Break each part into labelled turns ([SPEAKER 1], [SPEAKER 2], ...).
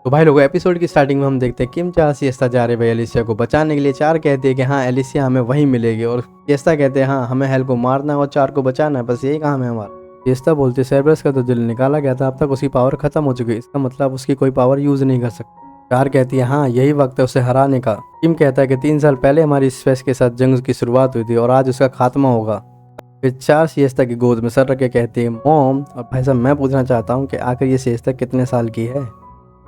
[SPEAKER 1] तो भाई लोगों एपिसोड की स्टार्टिंग में हम देखते हैं किम चार सिएस्ता जा रहे भाई एलिसिया को बचाने के लिए। चार कहते हैं कि हाँ एलिसिया हमें वहीं मिलेगी और सिएस्ता कहते हैं हाँ हमें हेल को मारना है और चार को बचाना है, बस यही काम है हमारा। सिएस्ता बोलते सेरेब्रस का तो दिल निकाला गया था, अब तक उसकी पावर खत्म हो चुकी है, इसका मतलब उसकी कोई पावर यूज नहीं कर सकती। चार कहती है हाँ यही वक्त है उसे हराने का। किम कहता है कि 3 साल पहले हमारी स्पेस के साथ जंग की शुरुआत हुई थी और आज उसका खात्मा होगा। फिर चार सिएस्ता की गोद में सर रख के कहती है मॉम, और भाई साहब मैं पूछना चाहता हूँ कि आखिर ये सिएस्ता कितने साल की है।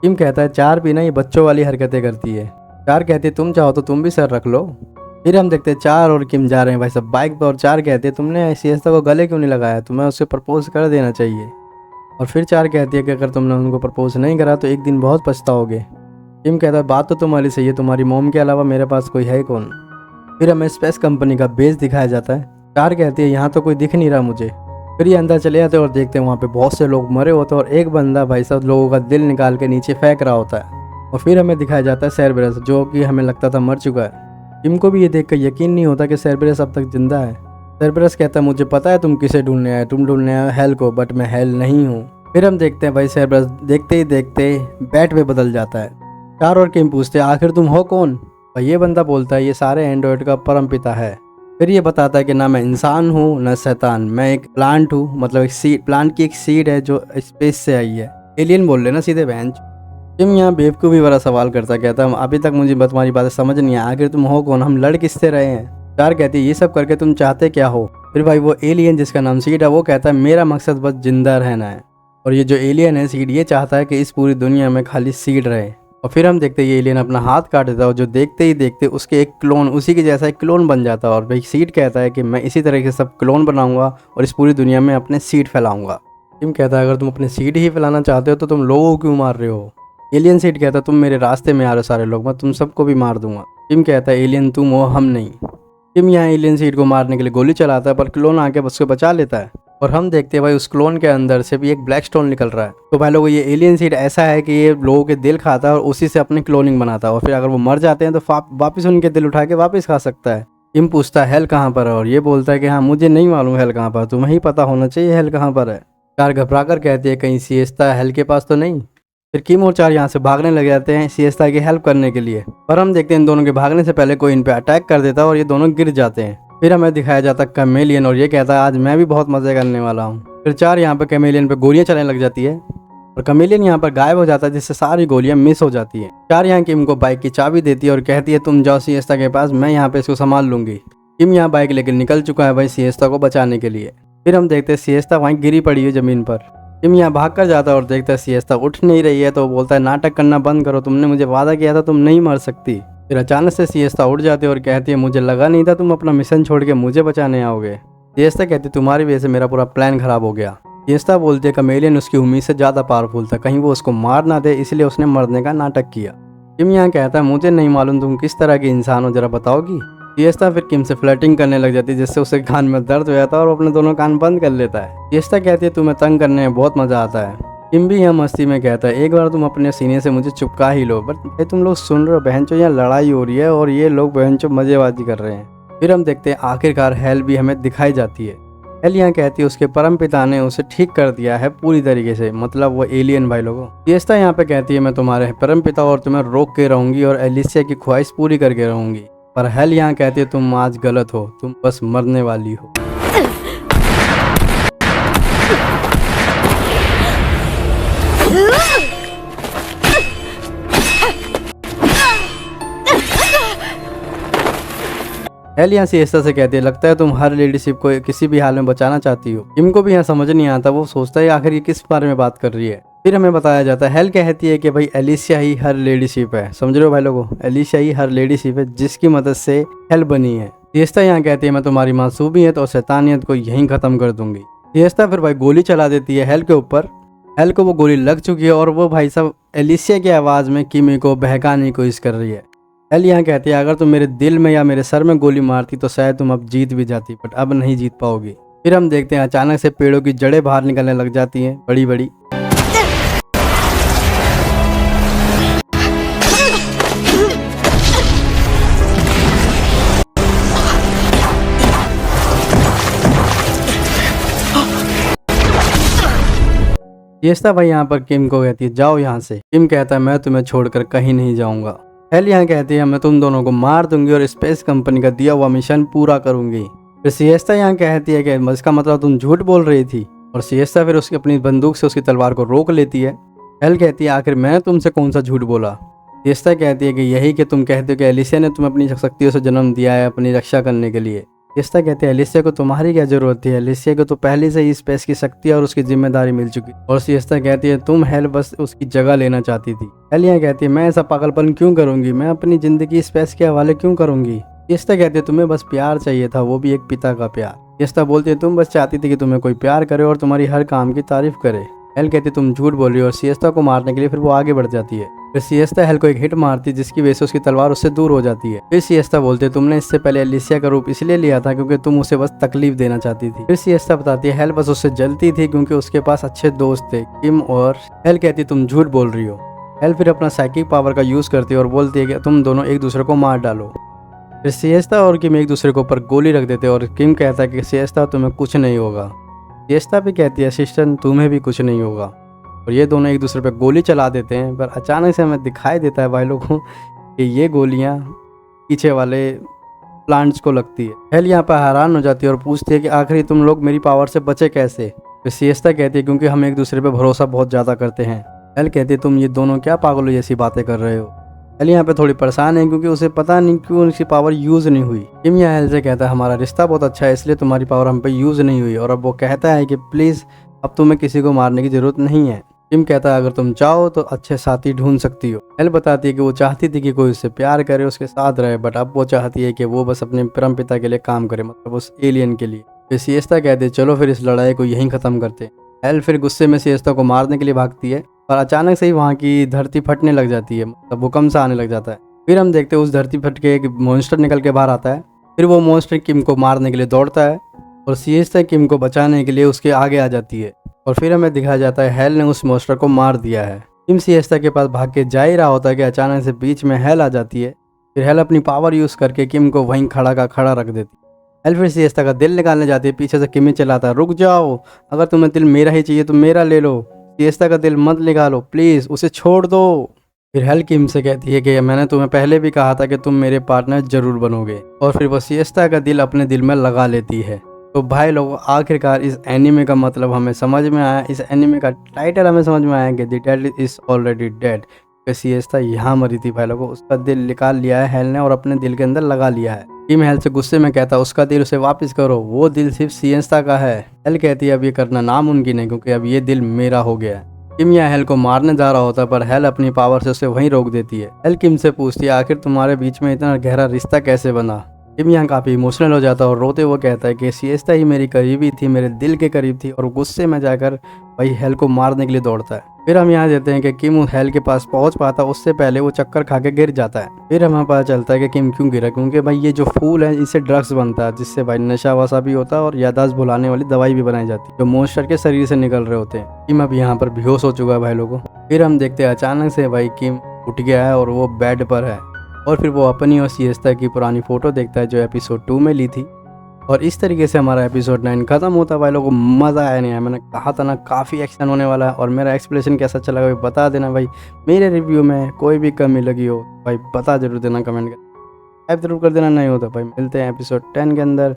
[SPEAKER 1] किम कहता है चार भी ना ये बच्चों वाली हरकतें करती है। चार कहती है तुम चाहो तो तुम भी सर रख लो। फिर हम देखते हैं चार और किम जा रहे हैं भाई साहब बाइक पर और चार कहते हैं तुमने सिएस्ता को गले क्यों नहीं लगाया, तुम्हें उससे प्रपोज कर देना चाहिए। और फिर चार कहती है कि अगर तुमने उनको प्रपोज नहीं करा तो एक दिन बहुत पछताओगे। किम कहता है बात तो तुम्हारी सही है, तुम्हारी मॉम के अलावा मेरे पास कोई है कौन। फिर हमें स्पेस कंपनी का बेस दिखाया जाता है। चार कहती है यहाँ तो कोई दिख नहीं रहा मुझे। फिर ये अंदर चले जाते हैं और देखते हैं वहाँ पे बहुत से लोग मरे होते हैं और एक बंदा भाई साहब लोगों का दिल निकाल के नीचे फेंक रहा होता है। और फिर हमें दिखाया जाता है सेरेब्रस जो कि हमें लगता था मर चुका है। किम को भी ये देखकर यकीन नहीं होता कि सेरेब्रस अब तक जिंदा है। सेरेब्रस कहता है मुझे पता है तुम किसे ढूंढने आए, तुम ढूंढने आए हेल को, बट मैं हेल नहीं हूँ। फिर हम देखते हैं भाई सेरेब्रस देखते ही देखते बैट में बदल जाता है। चार और किम पूछते हैं आखिर तुम हो कौन। और ये बंदा बोलता है ये सारे एंड्रॉयड का परमपिता है। फिर ये बताता है कि ना मैं इंसान हूँ ना शैतान, मैं एक प्लांट हूँ, मतलब एक सीड, प्लांट की एक सीड है जो स्पेस से आई है। एलियन बोल लेना सीधे बहन। किम यहाँ बेवकूफ़ी वाला सवाल करता कहता है अभी तक मुझे तुम्हारी बातें समझ नहीं है, आखिर तुम हो कौन, हम लड़ किससे रहे हैं। चार कहती है ये सब करके तुम चाहते क्या हो। फिर भाई वो एलियन जिसका नाम सीड है वो कहता है मेरा मकसद बस जिंदा रहना है। और ये जो एलियन है सीड ये चाहता है कि इस पूरी दुनिया में खाली सीड रहे। और फिर हम देखते हैं ये एलियन अपना हाथ काट देता है और जो देखते ही देखते उसके एक क्लोन उसी के जैसा एक क्लोन बन जाता है। और भाई सीड कहता है कि मैं इसी तरह के सब क्लोन बनाऊंगा और इस पूरी दुनिया में अपने सीड फैलाऊंगा। किम कहता है अगर तुम अपने सीड ही फैलाना चाहते हो तो तुम लोगों को क्यों मार रहे हो। एलियन सीड कहता है तुम मेरे रास्ते में आ रहे हो सारे लोग, मैं तुम सबको भी मार दूंगा। किम कहता है एलियन तुम हो हम नहीं। किम यहाँ एलियन सीड को मारने के लिए गोली चलाता है पर क्लोन आके उसको बचा लेता है। और हम देखते हैं भाई उस क्लोन के अंदर से भी एक ब्लैक स्टोन निकल रहा है। तो भाई लोगों ये एलियन सीड ऐसा है कि ये लोगों के दिल खाता है और उसी से अपनी क्लोनिंग बनाता है और फिर अगर वो मर जाते हैं तो वापस उनके दिल उठा के वापस खा सकता है। किम पूछता है हेल कहाँ पर है और ये बोलता है कि हाँ मुझे नहीं मालूम हेल कहाँ पर, तुम्हें ही पता होना चाहिए हेल कहाँ पर है। चार घबरा कर कहती है कहीं सिएस्ता हेल के पास तो नहीं। फिर किम और चार यहाँ से भागने लग जाते हैं सिएस्ता की हेल्प करने के लिए, पर हम देखते हैं इन दोनों के भागने से पहले कोई इन पे अटैक कर देता है और ये दोनों गिर जाते हैं। फिर हमें दिखाया जाता है कैमेलियन और ये कहता है आज मैं भी बहुत मजे करने वाला हूँ। फिर चार यहाँ पे कैमेलियन पे गोलियां चलने लग जाती है और कैमेलियन यहाँ पर गायब हो जाता है जिससे सारी गोलियां मिस हो जाती हैं। चार यहाँ किम को बाइक की चाबी देती है और कहती है तुम जाओ सिएस्ता के पास, मैं यहाँ पे इसको संभाल लूंगी। किम यहाँ बाइक लेकर निकल चुका है भाई सिएस्ता को बचाने के लिए। फिर हम देखते हैं सिएस्ता वहीं गिरी पड़ी है जमीन पर। किम यहाँ भाग कर जाता है और देखता है सिएस्ता उठ नहीं रही है तो बोलता है नाटक करना बंद करो, तुमने मुझे वादा किया था तुम नहीं मर सकती। फिर अचानक से सिएस्ता उठ जाती है और कहती है मुझे लगा नहीं था तुम अपना मिशन छोड़ के मुझे बचाने आओगे। सिएस्ता कहती तुम्हारी वजह से मेरा पूरा प्लान खराब हो गया। सिएस्ता बोलती है कैमेलियन उसकी उम्मीद से ज़्यादा पावरफुल था, कहीं वो उसको मार ना दे इसलिए उसने मरने का नाटक किया। किम यहाँ कहता है मुझे नहीं मालूम तुम किस तरह के इंसान हो, जरा बताओगी। सिएस्ता फिर किम से फ्लर्टिंग करने लग जाती है जिससे उसे कान में दर्द हो जाता है और वो अपने दोनों कान बंद कर लेता है। सिएस्ता कहती है तुम्हें तंग करने में बहुत मज़ा आता है। किम भी यहाँ मस्ती में कहता है एक बार तुम अपने सीने से मुझे चिपका ही लो, बट भाई तुम लोग सुन रहे हो बहनचो यहाँ लड़ाई हो रही है और ये लोग बहनचो मजेबाजी कर रहे हैं। फिर हम देखते हैं आखिरकार हेल भी हमें दिखाई जाती है। हेल यहाँ कहती है उसके परमपिता ने उसे ठीक कर दिया है पूरी तरीके से, मतलब वो एलियन भाई लोगों। सिएस्ता यहाँ पे कहती है मैं तुम्हारे परमपिता और तुम्हें रोक के रहूंगी और एलिसिया की ख्वाहिश पूरी करके रहूंगी। पर हेल यहाँ कहती है तुम आज गलत हो, तुम बस मरने वाली हो। हेल यहाँ सिएस्ता से कहती है लगता है तुम हर लीडरशिप को किसी भी हाल में बचाना चाहती हो। किम को भी यहाँ समझ नहीं आता, वो सोचता है आखिर ये किस बारे में बात कर रही है। फिर हमें बताया जाता है हेल कहती है कि भाई एलिसिया ही हर लीडरशिप है, समझ रहे हो भाई लोगों, एलिसिया ही हर लीडरशिप है जिसकी मदद से हेल बनी है। सिएस्ता यहाँ कहती है मैं तुम्हारी मासूमियत और शैतानियत को यहीं खत्म कर दूंगी। सिएस्ता फिर भाई गोली चला देती है हेल के ऊपर। हेल को वो गोली लग चुकी है और वो भाई साहब एलिसिया की आवाज़ में किमी को बहकाने की कोशिश कर रही है। हेल यहाँ कहती है अगर तुम मेरे दिल में या मेरे सर में गोली मारती तो शायद तुम अब जीत भी जाती, बट अब नहीं जीत पाओगी। फिर हम देखते हैं अचानक से पेड़ों की जड़ें बाहर निकलने लग जाती हैं बड़ी बड़ी। सिएस्ता भाई यहाँ पर किम को कहती है जाओ यहाँ से। किम कहता है मैं तुम्हें छोड़कर कहीं नहीं जाऊंगा। हेल यहाँ कहती है मैं तुम दोनों को मार दूंगी और स्पेस कंपनी का दिया हुआ मिशन पूरा करूंगी। फिर सिएस्ता यहाँ कहती है कि इसका मतलब तुम झूठ बोल रही थी। और सिएस्ता फिर उसकी अपनी बंदूक से उसकी तलवार को रोक लेती है। हेल कहती है आखिर मैंने तुमसे कौन सा झूठ बोला। सिएस्ता कहती है कि यही कि तुम कहते हो कि एलिसिया ने तुम्हें अपनी शक्तियों से जन्म दिया है अपनी रक्षा करने के लिए। सिएस्ता कहते हैं एलिसिया को तुम्हारी क्या जरूरत थी, एलिसिया को तो पहले से ही स्पेस की शक्ति और उसकी जिम्मेदारी मिल चुकी। और सिएस्ता कहती है तुम हेल बस उसकी जगह लेना चाहती थी। हेल यहाँ कहती है मैं ऐसा पागलपन क्यों करूंगी, मैं अपनी जिंदगी स्पेस के हवाले क्यों करूंगी। सिएस्ता कहती है तुम्हें बस प्यार चाहिए था, वो भी एक पिता का प्यार। सिएस्ता बोलती है तुम बस चाहती थी कि तुम्हें कोई प्यार करे और तुम्हारी हर काम की तारीफ करे। हेल कहती है तुम झूठ बोल रही हो और सिएस्ता को मारने के लिए फिर वो आगे बढ़ जाती है। फिर सिएस्ता हेल को एक हिट मारती जिसकी वजह से उसकी तलवार उससे दूर हो जाती है। फिर सिएस्ता बोलते है तुमने इससे पहले एलिसिया का रूप इसलिए लिया था क्योंकि तुम उसे बस तकलीफ देना चाहती थी। फिर सिएस्ता बताती है हेल बस उससे जलती थी क्योंकि उसके पास अच्छे दोस्त थे किम और। हेल कहती तुम झूठ बोल रही हो। हेल फिर अपना साइकिक पावर का यूज करती है और बोलती है कि तुम दोनों एक दूसरे को मार डालो। फिर सिएस्ता और किम एक दूसरे के ऊपर गोली रख देते और किम कहता है कि सिएस्ता तुम्हें कुछ नहीं होगा। सिएस्ता भी कहती है असिस्टेंट तुम्हें भी कुछ नहीं होगा। और ये दोनों एक दूसरे पे गोली चला देते हैं। पर अचानक से हमें दिखाई देता है भाई लोगों को कि ये गोलियां पीछे वाले प्लांट्स को लगती है। हेल यहाँ पर हैरान हो जाती है और पूछती है कि आखिर तुम लोग मेरी पावर से बचे कैसे। फिर सिएस्ता कहती है क्योंकि हम एक दूसरे पे भरोसा बहुत ज़्यादा करते हैं। हेल कहती है तुम ये दोनों क्या पागलों जैसी बातें कर रहे हो। हेल यहाँ पे थोड़ी परेशान है क्योंकि उसे पता नहीं क्यों उसकी पावर यूज़ नहीं हुई। किम यहाँ हेल से कहता है हमारा रिश्ता बहुत अच्छा है इसलिए तुम्हारी पावर हम पे यूज़ नहीं हुई। और अब वो कहता है कि प्लीज़ अब तुम्हें किसी को मारने की ज़रूरत नहीं है। किम कहता है अगर तुम चाहो तो अच्छे साथी ढूंढ सकती हो। हेल बताती है कि वो चाहती थी कि कोई उससे प्यार करे उसके साथ रहे, बट अब वो चाहती है कि वो बस अपने परम पिता के लिए काम करे, मतलब उस एलियन के लिए। फिर सिएस्ता कहते हैं चलो फिर इस लड़ाई को यहीं ख़त्म करते हैं। हेल फिर गुस्से में सिएस्ता को मारने के लिए भागती है पर अचानक से ही वहाँ की धरती फटने लग जाती है, मतलब भूकंप सा आने लग जाता है। फिर हम देखते हैं उस धरती फट के एक मॉन्स्टर निकल के बाहर आता है। फिर वो मॉन्स्टर किम को मारने के लिए दौड़ता है और सिएस्ता किम को बचाने के लिए उसके आगे आ जाती है। और फिर हमें दिखाया जाता है हेल ने उस मॉन्स्टर को मार दिया है। किम सिएस्ता के पास भाग के जा ही रहा होता है कि अचानक से बीच में हेल आ जाती है। फिर हेल अपनी पावर यूज़ करके किम को वहीं खड़ा का खड़ा रख देती है। हेल फिर सिएस्ता का दिल निकालने जाती है, पीछे से किम ही चिल्लाता है रुक जाओ, अगर तुम्हें दिल मेरा ही चाहिए तो मेरा ले लो, सिएस्ता का दिल मत निकालो प्लीज़, उसे छोड़ दो। फिर हेल किम से कहती है कि मैंने तुम्हें पहले भी कहा था कि तुम मेरे पार्टनर जरूर बनोगे। और फिर वो सिएस्ता का दिल अपने दिल में लगा लेती है। तो भाई लोगों आखिरकार इस एनिमे का मतलब हमें समझ में आया, इस एनिमे का टाइटल हमें समझ में आया कि the dead is already dead. Siesta यहाँ मरी थी भाई लोगों, उसका दिल निकाल लिया है हेल ने और अपने दिल के अंदर लगा लिया है। किम हेल से गुस्से में कहता उसका दिल उसे वापस करो, वो दिल सिर्फ सिएस्ता का है। हेल कहती है अब ये करना नामुमकिन है क्योंकि अब ये दिल मेरा हो गया है। किम यहाँ हेल को मारने जा रहा होता है पर हेल अपनी पावर से उसे वहीं रोक देती है। हेल किम से पूछती है आखिर तुम्हारे बीच में इतना गहरा रिश्ता कैसे बना। किम यहाँ काफ़ी इमोशनल हो जाता है और रोते हुए कहता है कि सिएस्ता ही मेरी करीबी थी, मेरे दिल के करीब थी, और गुस्से में जाकर वही हेल को मारने के लिए दौड़ता है। फिर हम यहाँ देते हैं कि किम हेल के पास पहुँच पाता उससे पहले वो चक्कर खा के गिर जाता है। फिर हमें पता चलता है कि किम क्यों गिरा, क्योंकि भाई ये जो फूल है इससे ड्रग्स बनता है जिससे भाई नशा वशा भी होता है और याददाश्त भुलाने वाली दवाई भी बनाई जाती है जो मॉन्स्टर के शरीर से निकल रहे होते हैं। किम अब यहाँ पर बेहोश हो चुका है भाई लोगों। फिर हम देखते हैं अचानक से भाई किम उठ गया है और वो बेड पर है और फिर वो अपनी और सिएस्ता की पुरानी फ़ोटो देखता है जो एपिसोड 2 में ली थी। और इस तरीके से हमारा एपिसोड 9 खत्म होता है। भाई लोगों मज़ा आया नहीं है, मैंने कहा था ना काफ़ी एक्शन होने वाला है। और मेरा एक्सप्लेनेशन कैसा चला भाई बता देना भाई, मेरे रिव्यू में कोई भी कमी लगी हो भाई बता जरूर देना कमेंट कर, टाइप जरूर कर देना। नहीं होता भाई मिलते हैं एपिसोड 10 के अंदर।